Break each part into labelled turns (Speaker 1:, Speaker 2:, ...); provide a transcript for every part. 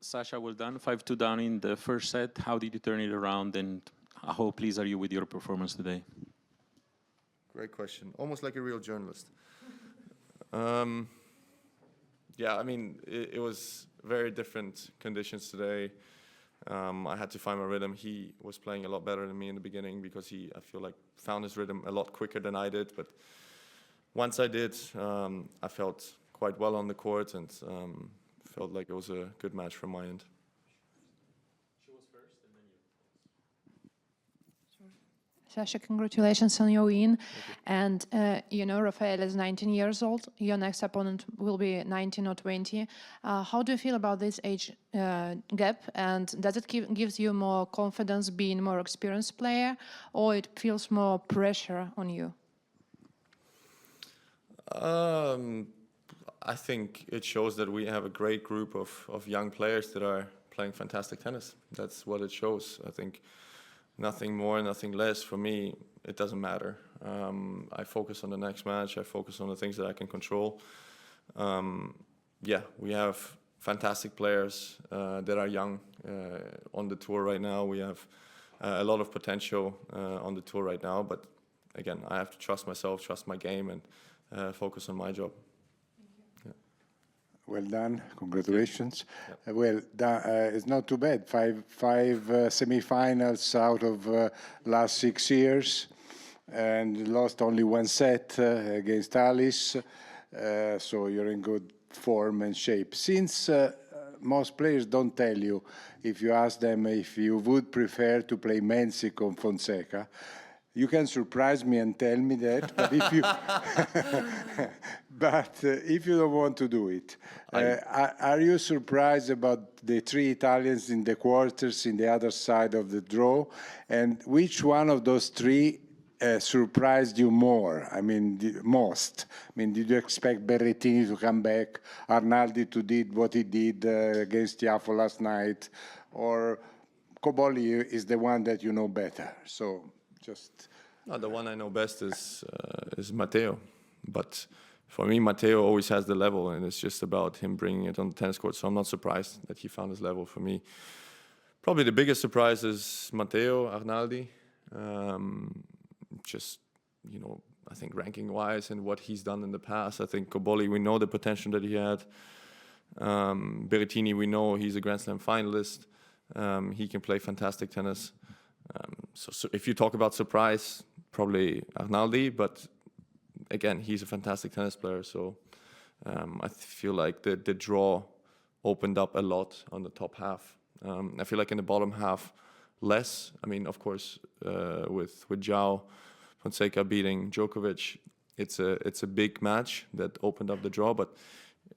Speaker 1: Sasha, well done. 5-2 down in the first set. How did you turn it around, and how pleased are you with your performance today?
Speaker 2: Great question. Almost like a real journalist. Yeah, I mean, it was very different conditions today. I had to find my rhythm. He was playing a lot better than me in the beginning because he, I feel like, found his rhythm a lot quicker than I did. But once I did, I felt quite well on the court and felt like it was a good match from my end.
Speaker 1: She was first and then you.
Speaker 3: Sasha, congratulations on your win. And you know, Rafael is 19 years old. Your next opponent will be 19 or 20. How do you feel about this age gap? And does it gives you more confidence being a more experienced player, or it feels more pressure on you?
Speaker 2: I think it shows that we have a great group of young players that are playing fantastic tennis. That's what it shows. I think nothing more, nothing less. For me, it doesn't matter. I focus on the next match. I focus on the things that I can control. Yeah, we have fantastic players that are young on the tour right now. We have a lot of potential on the tour right now. But again, I have to trust myself, trust my game, and focus on my job.
Speaker 4: Well done, congratulations.
Speaker 2: Yep.
Speaker 4: Well, it's not too bad. Five semi-finals out of last 6 years, and lost only one set against Alice. So you're in good form and shape. Since most players don't tell you, if you ask them if you would prefer to play Menzies or Fonseca, you can surprise me and tell me that, but if you if you don't want to do it, are you surprised about the 3 Italians in the quarters in the other side of the draw? And which one of those 3 surprised you more? I mean, most. I mean, did you expect Berrettini to come back, Arnaldi to did what he did against Tiafoe last night, or Cobolli is the one that you know better? So.
Speaker 2: No, the one I know best is Matteo, but for me, Matteo always has the level, and it's just about him bringing it on the tennis court. So I'm not surprised that he found his level. For me, probably the biggest surprise is Matteo, Arnaldi. Just, you know, I think ranking-wise and what he's done in the past. I think Cobolli, we know the potential that he had. Berrettini, we know he's a Grand Slam finalist. He can play fantastic tennis. So if you talk about surprise, probably Arnaldi, but again, he's a fantastic tennis player. So I feel like the draw opened up a lot on the top half. I feel like in the bottom half, less. I mean, of course, with João Fonseca beating Djokovic, it's a big match that opened up the draw, but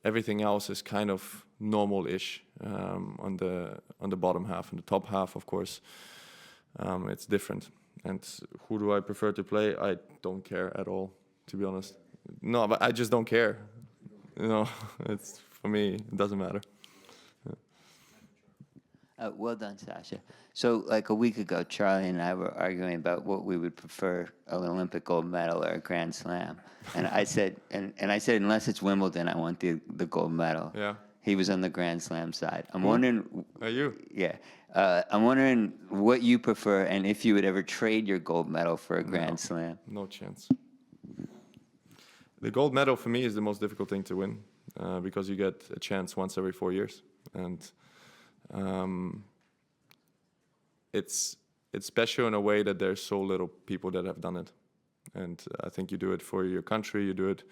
Speaker 2: everything else is kind of normal-ish on the bottom half. In the top half, of course, it's different. And who do I prefer to play? I don't care at all, to be honest. No, but I just don't care. You know, it's for me, it doesn't matter.
Speaker 5: Well done, Sasha. So, like a week ago, Charlie and I were arguing about what we would prefer: an Olympic gold medal or a Grand Slam. And I said, and I said, unless it's Wimbledon, I want the gold medal.
Speaker 2: Yeah.
Speaker 5: He was on the Grand Slam side. I'm wondering.
Speaker 2: Are you?
Speaker 5: Yeah. I'm wondering what you prefer, and if you would ever trade your gold medal for a Grand Slam.
Speaker 2: No chance. The gold medal for me is the most difficult thing to win because you get a chance once every 4 years, and it's special in a way that there's so little people that have done it, and I think you do it for your country, you do it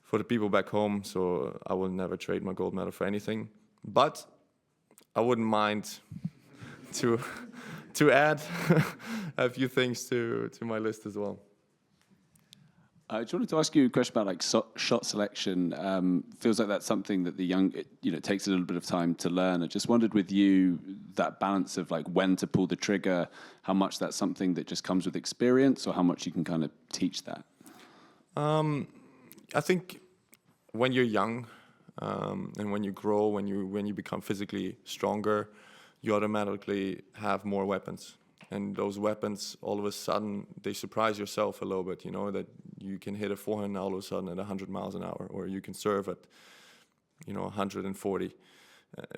Speaker 2: for the people back home. So I will never trade my gold medal for anything, but I wouldn't mind to add a few things to my list as well.
Speaker 6: I just wanted to ask you a question about like shot selection. Feels like that's something that the young, it takes a little bit of time to learn. I just wondered with you, that balance of like when to pull the trigger, how much that's something that just comes with experience, or how much you can kind of teach that?
Speaker 2: I think when you're young and when you grow, when you become physically stronger, you automatically have more weapons. And those weapons, all of a sudden, they surprise yourself a little bit, you know, that you can hit a forehand all of a sudden at 100 miles an hour, or you can serve at, 140.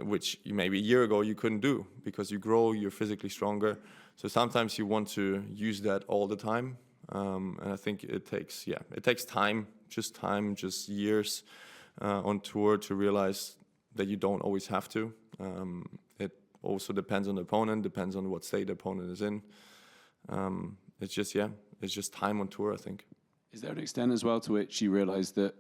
Speaker 2: which maybe a year ago you couldn't do because you grow, you're physically stronger. So sometimes you want to use that all the time. And I think it takes time, just years on tour to realize that you don't always have to. It also depends on the opponent, depends on what state the opponent is in. It's just time on tour, I think.
Speaker 6: Is there an extent as well to which you realize that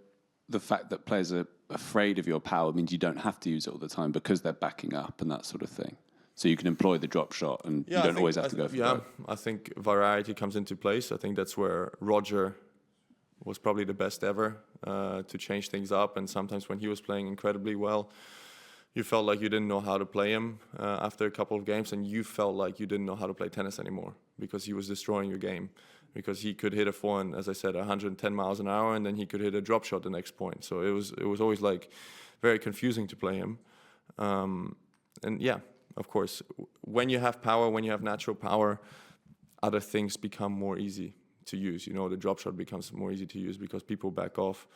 Speaker 6: the fact that players are afraid of your power means you don't have to use it all the time because they're backing up and that sort of thing? So you can employ the drop shot and you don't always have to go for that.
Speaker 2: I think variety comes into place. I think that's where Roger was probably the best ever to change things up. And sometimes when he was playing incredibly well, you felt like you didn't know how to play him after a couple of games, and you felt like you didn't know how to play tennis anymore because he was destroying your game. Because he could hit a forehand, as I said, 110 miles an hour, and then he could hit a drop shot the next point. So it was always like very confusing to play him. And yeah, of course, when you have power, when you have natural power, other things become more easy to use. You know, the drop shot becomes more easy to use because people back off.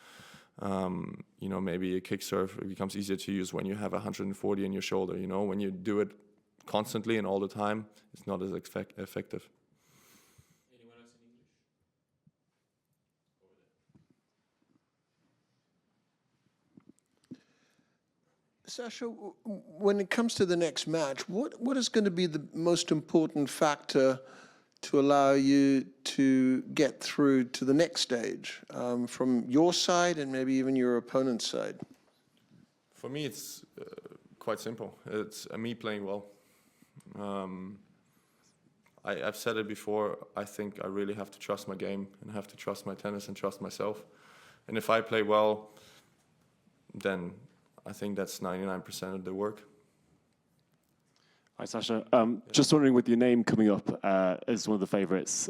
Speaker 2: You know, maybe a kick serve, it becomes easier to use when you have 140 in your shoulder. You know, when you do it constantly and all the time, it's not as effective.
Speaker 1: Anyone else in English?
Speaker 7: Sasha, when it comes to the next match, what is going to be the most important factor to allow you to get through to the next stage from your side and maybe even your opponent's side?
Speaker 2: For me, it's quite simple. It's me playing well. I've said it before, I think I really have to trust my game and have to trust my tennis and trust myself. And if I play well, then I think that's 99% of the work.
Speaker 8: Hi, Sasha. Just wondering, with your name coming up as one of the favourites,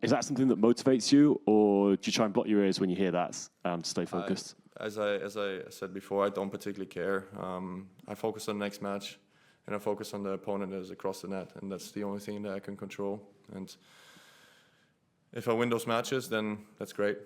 Speaker 8: is that something that motivates you, or do you try and block your ears when you hear that to stay focused?
Speaker 2: As I said before, I don't particularly care. I focus on the next match, and I focus on the opponent that is across the net, and that's the only thing that I can control. And if I win those matches, then that's great.